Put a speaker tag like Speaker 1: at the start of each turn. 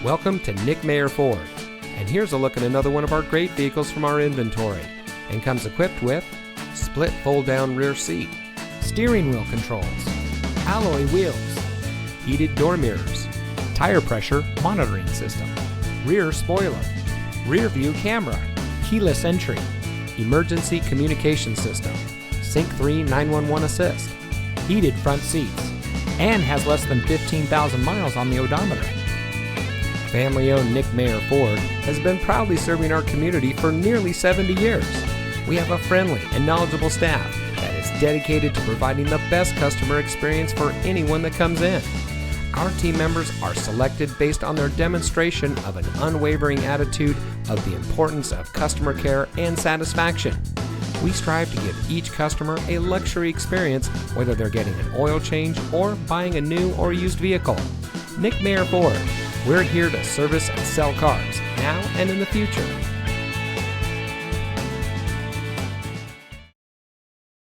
Speaker 1: Welcome to Nick Mayer Ford, and here's a look at another one of our great vehicles from our inventory, and comes equipped with split fold-down rear seat,
Speaker 2: steering wheel controls, alloy wheels,
Speaker 1: heated door mirrors,
Speaker 2: tire pressure monitoring system,
Speaker 1: rear spoiler,
Speaker 2: rear view camera, keyless entry,
Speaker 1: emergency communication system, Sync 3 911 assist,
Speaker 2: heated front seats, and has less than 15,000 miles on the odometer.
Speaker 1: Family-owned Nick Mayer Ford has been proudly serving our community for nearly 70 years. We have a friendly and knowledgeable staff that is dedicated to providing the best customer experience for anyone that comes in. Our team members are selected based on their demonstration of an unwavering attitude of the importance of customer care and satisfaction. We strive to give each customer a luxury experience, whether they're getting an oil change or buying a new or used vehicle. Nick Mayer Ford, we're here to service and sell cars now and in the future.